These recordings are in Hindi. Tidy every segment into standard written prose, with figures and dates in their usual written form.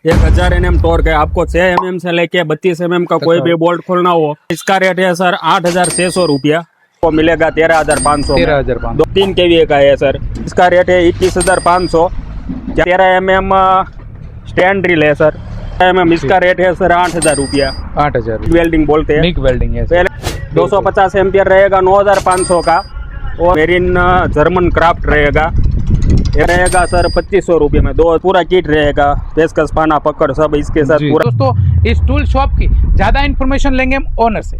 1000 Nm टॉर्क है। आपको 6 mm से लेके 32 mm का कोई भी बोल्ट खोलना हो, इसका रेट है सर 8600 रुपया। को मिलेगा 13500 में। 13,500 3 kVA का है सर। इसका रेट है 21500। 13 mm स्टैंड ड्रिल है सर। इसका रेट है सर 8000 रुपया। 8,000 वेल्डिंग बोलते हैं। मिग वेल्डिंग है सर। पहले 250 एम्पियर रहेगा 9500 का, और मेरिन जर्मन क्राफ्ट रहेगा, ये रहेगा सर 2500 रुपये में। दो पूरा किट रहेगा, पेचकस पाना पकड़ सब इसके साथ जी पूरा। दोस्तों, इस टूल शॉप की ज्यादा इन्फॉर्मेशन लेंगे हम ओनर से।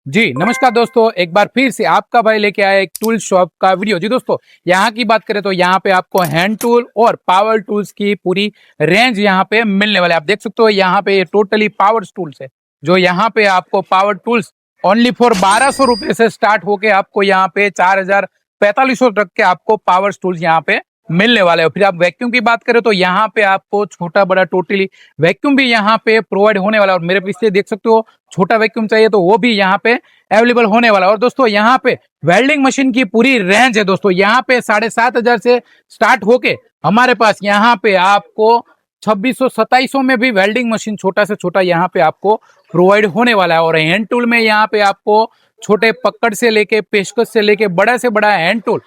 जी नमस्कार दोस्तों, एक बार फिर से आपका भाई लेके आया एक टूल शॉप का वीडियो। जी दोस्तों, यहाँ की बात करें तो यहाँ पे आपको हैंड टूल और पावर टूल्स की पूरी रेंज यहाँ पे मिलने वाले। आप देख सकते हो यहाँ पे ये टोटली पावर टूल्स है, जो यहाँ पे आपको पावर टूल्स ओनली फॉर 1200 रुपए से स्टार्ट होके आपको यहाँ पे 4,045 तक के आपको पावर टूल्स यहाँ पे मिलने वाले हो। फिर आप वैक्यूम की बात करें तो यहाँ पे आपको छोटा बड़ा टोटली वैक्यूम भी यहाँ पे प्रोवाइड होने वाला है। और मेरे पीछे देख सकते हो छोटा वैक्यूम चाहिए तो वो भी यहाँ पे अवेलेबल होने वाला है। और दोस्तों यहाँ पे वेल्डिंग मशीन की पूरी रेंज है दोस्तों। यहाँ पे 7,500 से स्टार्ट होके हमारे पास यहाँ पे आपको 2600-2700 में भी वेल्डिंग मशीन छोटा से छोटा यहाँ पे आपको प्रोवाइड होने वाला है। और हैंड टूल में यहाँ पे आपको छोटे पकड़ से लेके पेशकश से लेके बड़ा से बड़ा हैंड टूल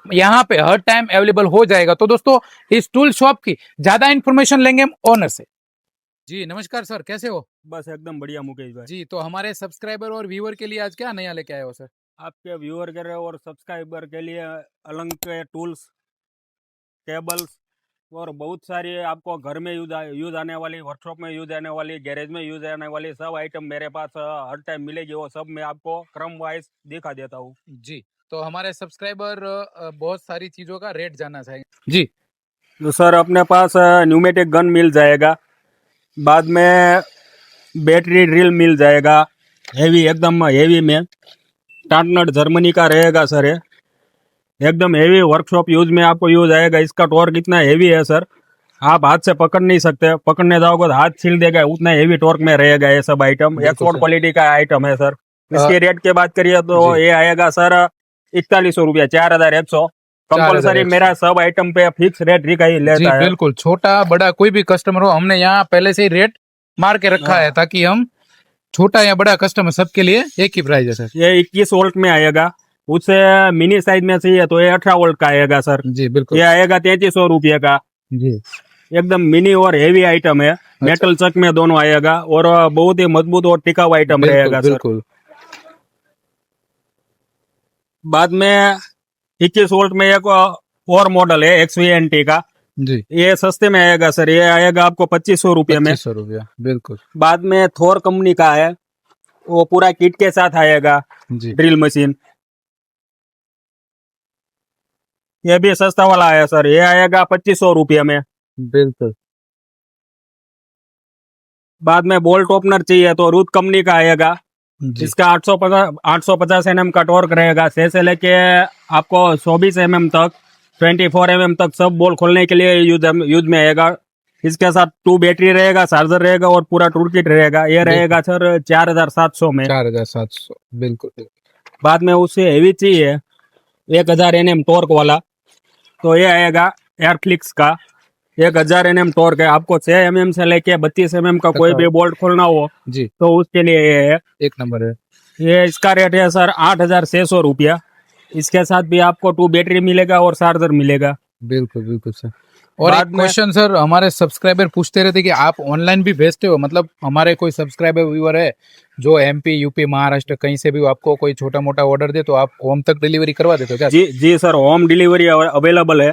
यहाँ पे हर टाइम अवेलेबल हो जाएगा। तो दोस्तों, इस टूल शॉप की ज्यादा इन्फॉर्मेशन लेंगे हम ओनर से। जी नमस्कार सर, कैसे हो? बस एकदम बढ़िया मुकेश भाई। जी, तो हमारे सब्सक्राइबर और व्यूअर के लिए आज क्या नया लेके आए हो सर? आपके व्यूअर के लिए और सब्सक्राइबर के लिए अलंग के टूल्स, केबल्स और बहुत सारी आपको घर में यूज आने वाली, वर्कशॉप में यूज आने वाली, गैरेज में यूज आने वाली सब आइटम मेरे पास हर टाइम मिलेगी। वो सब मैं आपको क्रम वाइज दिखा देता हूँ। जी, तो हमारे सब्सक्राइबर बहुत सारी चीजों का रेट जानना चाहेंगे। जी तो सर अपने पास न्यूमेटिक गन मिल जाएगा, बाद में बैटरी ड्रिल मिल जाएगा, हेवी एकदम हेवी में टाटनट जर्मनी का रहेगा सर। ये एकदम हेवी वर्कशॉप यूज में आपको यूज आएगा। इसका टॉर्क इतना हेवी है सर, आप हाथ से पकड़ नहीं सकते, पकड़ने जाओगे तो हाथ छील देगा, उतना हेवी टॉर्क में रहेगा। ये सब आइटम एक्सपोर्ट क्वालिटी का आइटम है सर। इसके रेट की बात करिए तो ये आएगा सर 4100 रुपया, 4100 कंपल्सरी। मेरा सब आइटम पे फिक्स रेट ही लेता है। बिल्कुल, छोटा बड़ा कोई भी कस्टमर हो, हमने यहाँ पहले से ही रेट मार के रखा है ताकि हम छोटा या बड़ा कस्टमर सबके लिए एक ही प्राइस है सर। ये 21 वोल्ट में आएगा, उससे मिनी साइज में चाहिए तो ये 18 वोल्ट का आएगा सर। जी बिल्कुल, ये आएगा 3300 रुपये का। जी एकदम मिनी और हेवी आइटम है। मेटल चक में दोनों आएगा और बहुत ही मजबूत और टिकाऊ आइटम रहेगा सर। बिल्कुल। बाद में 21 वोल्ट में एक और मॉडल है XVNT का, जी ये सस्ते में आएगा सर। ये आएगा आपको 2500 रुपये में। 2500 रुपया, बिल्कुल। बाद में थोर कंपनी का है, वो पूरा किट के साथ आएगा जी ड्रिल मशीन। ये भी सस्ता वाला है सर, ये आएगा 2500 रुपये में। बिल्कुल। बाद में बोल्ट ओपनर चाहिए तो रूथ कंपनी का आएगा। जी इसका 850 mm का टॉर्क रहेगा। से लेके आपको 24 mm तक, 24 mm तक सब बोल खोलने के लिए यूज में आएगा। इसके साथ 2 बैटरी रहेगा, चार्जर रहेगा और पूरा टूल किट रहेगा। ये रहेगा सर 4700 में। 4700, बिल्कुल। बाद में उससे हेवी चाहिए 1000 Nm टॉर्क वाला, तो ये आएगा एयरफ्लिक्स का। 1000 Nm टॉर्क है। आपको 6 mm से लेके 32 mm का कोई भी बोल्ट खोलना हो जी, तो उसके लिए ये है, एक नंबर है। ये इसका रेट है सर 8600 रुपया। इसके साथ भी आपको 2 बैटरी मिलेगा और चार्जर मिलेगा। बिल्कुल बिल्कुल सर। और एक क्वेश्चन सर, हमारे सब्सक्राइबर पूछते रहते कि आप ऑनलाइन भी भेजते हो? मतलब हमारे कोई सब्सक्राइबर व्यूअर है जो MP, UP, महाराष्ट्र कहीं से भी आपको कोई छोटा मोटा ऑर्डर दे तो आप होम तक डिलीवरी करवा देते हो क्या? जी सर, होम डिलीवरी अवेलेबल है।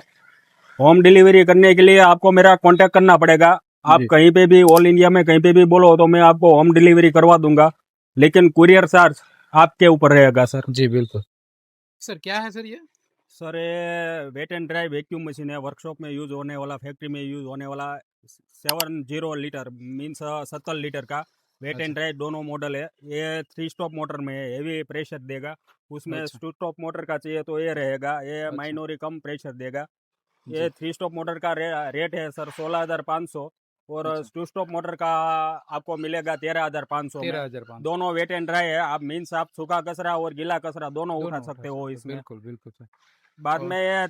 होम डिलीवरी करने के लिए आपको मेरा कांटेक्ट करना पड़ेगा। आप कहीं पे भी ऑल इंडिया में कहीं पे भी बोलो तो मैं आपको होम डिलीवरी करवा दूंगा, लेकिन कुरियर चार्ज आपके ऊपर रहेगा सर। जी बिल्कुल। सर क्या है सर ये? सर ये wet and dry vacuum machine है, वर्कशॉप में यूज होने वाला, फैक्ट्री में यूज होने वाला 70 लीटर मीन्स 70 लीटर का वेट एंड ड्राई दोनों मॉडल है। ये 3 स्टॉप मोटर में है, हेवी प्रेशर देगा। उसमें 2 स्टॉप मोटर का चाहिए तो ये रहेगा, ये माइनोरी कम प्रेशर देगा। ये 3 स्टॉप मोटर का रेट है सर 16,500 और 2 स्टॉप मोटर का आपको मिलेगा 13,500 में। 13,500। दोनों वेट एंड ड्राई है। आप मीन्स आप सूखा कचरा और गीला कचरा दोनों उठा सकते हो इसमें। बिल्कुल बिल्कुल सर। बाद में ये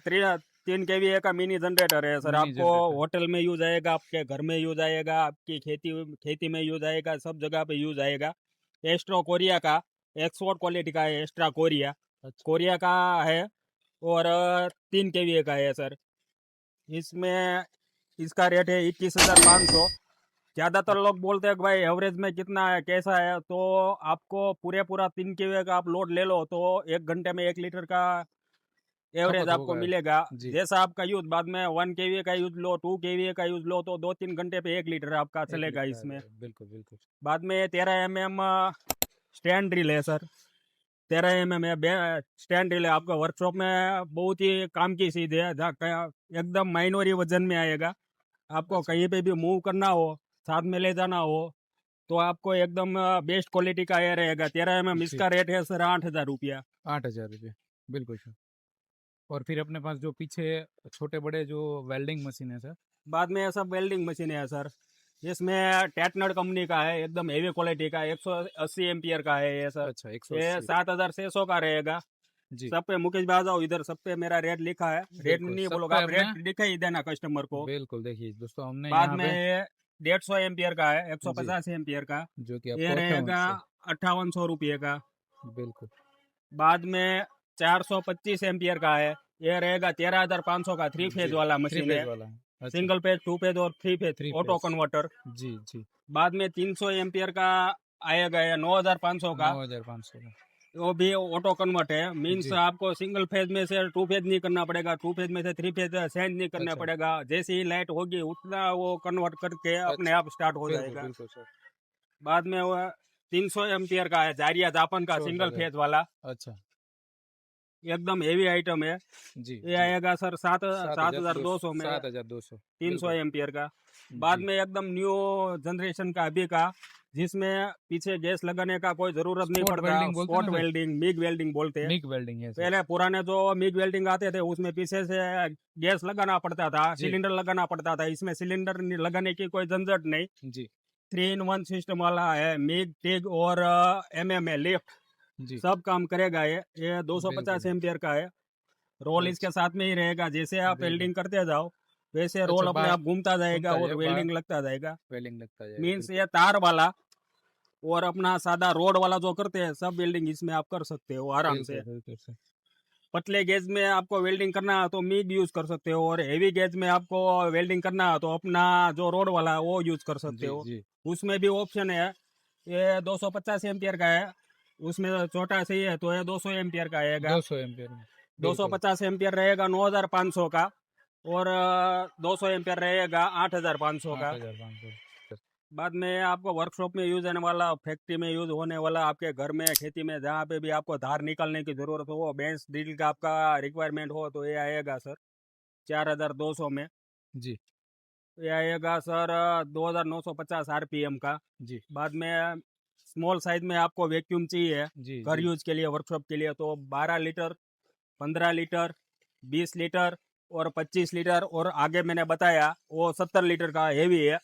3 kVA का मिनी जनरेटर है सर। मिनी आपको जनरेटर। होटल में यूज आएगा, आपके घर में यूज आएगा, आपकी खेती में यूज आएगा, सब जगह पे यूज आएगा। एस्ट्रो कोरिया का एक्सपोर्ट क्वालिटी का है, एक्स्ट्रा कोरिया अच्छा कोरिया का है। और 3 kVA का है सर। इसमें इसका रेट है 21,500। ज्यादातर लोग बोलते हैं कि भाई एवरेज में कितना है, कैसा है, तो आपको पूरा 3 kVA का आप लोड ले लो तो 1 घंटे में 1 लीटर का एवरेज खपत आपको होगा। मिलेगा। जी जैसा आपका यूज, बाद में 1 kVA का यूज लो, 2 kVA का यूज लो, तो 2-3 घंटे पे 1 लीटर आपका 1 चलेगा लीटर आ इसमें। जाएगा। बिल्कुल बिल्कुल। बाद में 13 mm स्टैंड ड्रिल है सर। 13 mm है स्टैंड ड्रिल है। आपका वर्कशॉप में बहुत ही काम की चीज है, एकदम माइनर ही वजन में आएगा। आपको अच्छा कहीं पे भी मूव करना हो, साथ में ले जाना हो, तो आपको एकदम बेस्ट क्वालिटी का ये रहेगा। 13 mm जी इसका रेट है सर 8,000 रुपया। 8,000 रुपये। बिल्कुल सर। और फिर अपने पास जो पीछे छोटे बड़े जो वेल्डिंग मशीन है सर। बाद में ये सब वेल्डिंग मशीन है सर। इसमें टेटनर कंपनी का है, एकदम हेवी क्वालिटी का 180 एम्पियर का है ये सर। अच्छा ये 180। 7,600 का रहेगा। जी सब पे मुकेश भाई आ जाओ इधर, सब पे मेरा रेट लिखा है। रेट बिल्कुल नहीं सब बोलोगे पे आप, अपने। रेट लिखा ही देना कस्टमर को। बिल्कुल देखिए दोस्तों हमने बाद यहाँ में पे ये 150 एम्पियर का है, जी 150 एम्पियर का। जो कि ये आपको रहेगा 5800। 5,800 रुपये का। बिल्कुल बाद में 425 एम्पियर का है। ये रहेगा 13,500 का। 3 फेज जी वाला 3 मशीन फेज है। वाला है। अच्छा सिंगल पेज, 2 पेज और 3 फेज 3 ऑटो फेज। कन्वर्टर। जी जी बाद में 300 एम्पियर का आएगा, ये 9,500 का। 9,500 का। वो भी ऑटो कन्वर्ट है। मीन्स जी आपको सिंगल फेज में से 2 फेज नहीं करना पड़ेगा, 2 फेज में से 3 फेज चेंज नहीं करना अच्छा पड़ेगा। जैसे ही लाइट होगी उतना वो कन्वर्ट करके अपने अच्छा आप स्टार्ट हो बिल्कुल जाएगा। बिल्कुल सर। बाद में वो 300 एम्पियर का है, जारिया जापान का, 16 सिंगल हजार। फेज वाला। अच्छा एकदम हेवी आइटम है। जी ये जी आएगा सर सात 7,200 7,200 में, 7,200। 300 बिल्कुल एम्पियर का। बाद जी में एकदम न्यू जनरेशन का अभी का, जिसमें पीछे गैस लगाने का कोई जरूरत नहीं स्पॉट पड़ता। वेल्डिंग बोलते हैं स्पॉट ना सर। वेल्डिंग, मिग वेल्डिंग बोलते हैं। मिग वेल्डिंग है सर। पहले पुराने जो मिग वेल्डिंग आते थे उसमें पीछे से गैस लगाना पड़ता था, जी सिलेंडर लगाना पड़ता था। इसमें सिलेंडर लगाने की कोई झंझट नहीं। जी 3 in 1 सिस्टम वाला है। मिग, टिग और MMA लिफ्ट जी सब काम करेगा। ये 250 बिल्कुल। एम्पियर का है। रोल इसके अच्छा साथ में ही रहेगा। जैसे आप बिल्कुल। वेल्डिंग करते जाओ वैसे अच्छा रोल अपने बाहर आप घूमता जाएगा घूमता और जाए बाहर वेल्डिंग लगता जाएगा। वेल्डिंग लगता जाएगा। मीन्स बिल्कुल ये तार वाला और अपना सादा रोड वाला जो करते हैं, सब वेल्डिंग इसमें आप कर सकते हो आराम बिल्कुल से। बिल्कुल सर। पतले गेज में आपको वेल्डिंग करना है तो मीग यूज कर सकते हो, और हेवी गेज में आपको वेल्डिंग करना है तो अपना जो रोड वाला है वो यूज कर सकते जी हो। जी उसमें भी ऑप्शन है। ये 250 एम्पियर का है। उसमें छोटा सही है तो ये 200 एम्पियर का आएगा। 200 एम्पियर में। बिल्कुल 250 एम्पियर रहेगा 9,500 का। और 200 एम्पियर रहेगा 8,500 का। 8,500। बाद में आपको वर्कशॉप में यूज होने वाला, फैक्ट्री में यूज होने वाला, आपके घर में, खेती में, जहाँ पे भी आपको धार निकालने की जरूरत हो, बेंच ड्रिल का आपका रिक्वायरमेंट हो, तो ये आएगा सर 4,200 में। जी ये आएगा सर 2,950 RPM का। जी बाद में स्मॉल साइज में आपको वैक्यूम चाहिए जी घर जी यूज के लिए, वर्कशॉप के लिए, तो 12 लीटर, 15 लीटर, 20 लीटर और 25 लीटर, और आगे मैंने बताया वो 70 लीटर का हेवी है।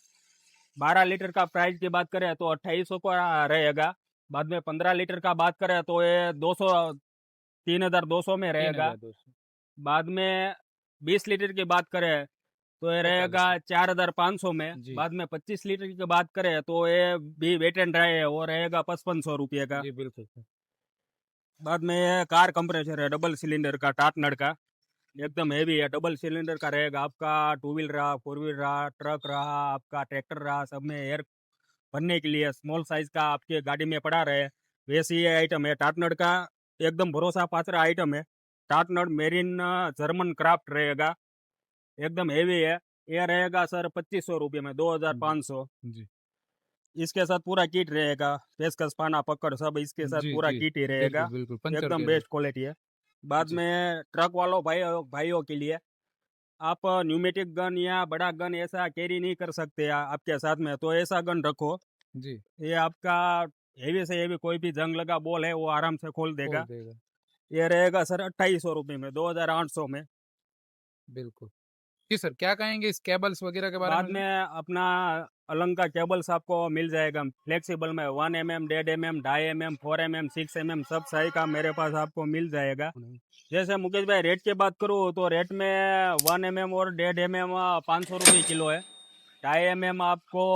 12 लीटर का प्राइस की बात करें तो 2,800 का रहेगा। बाद में 15 लीटर का बात करें तो ये 3,200 में रहेगा। 3,200। बाद में 20 लीटर की बात करें तो ये रहेगा 4500। 4,500 में। जी बाद में 25 लीटर की बात करें तो ये भी वेट एंड ड्राई है, वो रहेगा 5,500 रुपये का। जी बिल्कुल सर। बाद में ये कार कंप्रेसर है डबल सिलेंडर का, टाटनर का, एकदम हेवी है। डबल सिलेंडर का रहेगा। आपका 2 व्हील रहा, 4 व्हील रहा, ट्रक रहा, आपका ट्रैक्टर रहा, सब में एयर भरने के लिए स्मॉल साइज का आपके गाड़ी में पड़ा रहे, वैसे ये आइटम है टाटनर का। एकदम भरोसा पात्र आइटम है। टाटनर मेरिन जर्मन क्राफ्ट रहेगा, एकदम हेवी है। ये रहेगा सर 2,500 रुपये में, जी 2,500। जी इसके साथ पूरा किट रहेगा, पेचकस, पाना, पकड़, सब इसके साथ जी पूरा जी किट ही बिल्कुल रहेगा। बिल्कुल पंचर एकदम के लिए। बेस्ट क्वालिटी है। बाद जी में ट्रक वालों भाइयों के लिए, आप न्यूमेटिक गन या बड़ा गन ऐसा कैरी नहीं कर सकते आपके साथ में, तो ऐसा गन रखो। जी ये आपका हेवी से हेवी कोई भी जंग लगा बॉल है वो आराम से खोल खोल देगा। देगा। ये रहेगा सर 2,800 रुपये में, 2,800 में। बिल्कुल। जी सर क्या कहेंगे इस केबल्स वगैरह के बारे बाद में सर? में अपना अलंग का केबल्स आपको मिल जाएगा फ्लेक्सिबल में 1 mm, 1.5 mm, 2.5 mm, 4 mm, 6 mm सब साइज का मेरे पास आपको मिल जाएगा। जैसे मुकेश भाई रेट की बात करूँ तो रेट में 1 mm और 1.5 mm 500 रुपये किलो है, 2.5 mm आपको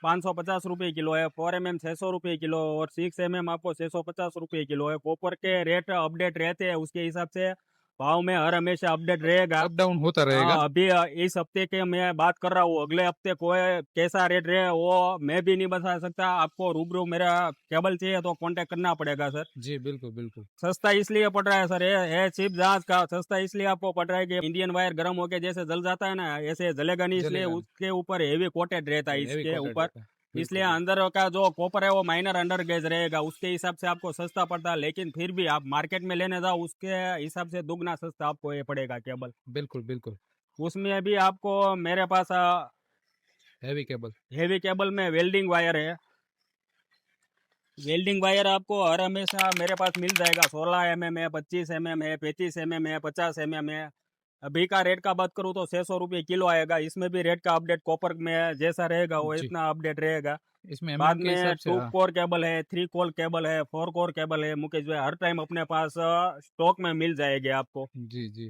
550 रुपये किलो है, 4 mm 600 रुपये किलो और 6 mm आपको 650 रुपये किलो है। कॉपर के रेट अपडेट रहते हैं, उसके हिसाब से भाव में हर हमेशा अपडेट रहेगा। अप डाउन होता रहेगा। हाँ, अभी इस हफ्ते के मैं बात कर रहा हूँ, अगले हफ्ते कोई कैसा रेट रहे वो मैं भी नहीं बता सकता। आपको रूबरू मेरा केबल चाहिए तो कांटेक्ट करना पड़ेगा सर। जी बिल्कुल बिल्कुल। सस्ता इसलिए पड़ रहा है सर, ये चिप जहाज का सस्ता इसलिए आपको पड़ रहा है कि इंडियन वायर गर्म होके जैसे जल जाता है ना, ऐसे जलेगा नहीं, इसलिए जलेगा नहीं। उसके ऊपर हेवी कोटेड रहता है हेवी इसके कोटेड ऊपर। रहता है। बिल्कुल, इसलिए बिल्कुल। अंदर का जो कॉपर है वो माइनर अंडर गेज रहेगा, उसके हिसाब से आपको सस्ता पड़ता है। लेकिन फिर भी आप मार्केट में लेने जाओ उसके हिसाब से दुगना सस्ता आपको ये पड़ेगा केबल। बिल्कुल बिल्कुल। उसमें भी आपको मेरे पास हेवी केबल। हेवी केबल में वेल्डिंग वायर है। वेल्डिंग वायर आपको हर हमेशा मेरे पास मिल जाएगा। 16 mm है, 25 mm है, 35 mm है, 50 mm है। अभी का रेट का बात करूँ तो 600 रुपये किलो आएगा। इसमें भी रेट का अपडेट कॉपर में जैसा रहेगा वो जी। इतना अपडेट रहेगा। इसमें बाद एमएम के में हिसाब से 2 हाँ। कोर केबल है, 3 कोर केबल है, 4 कोर केबल है। मुकेश भाई हर टाइम अपने पास स्टॉक में मिल जाएगी आपको। जी जी।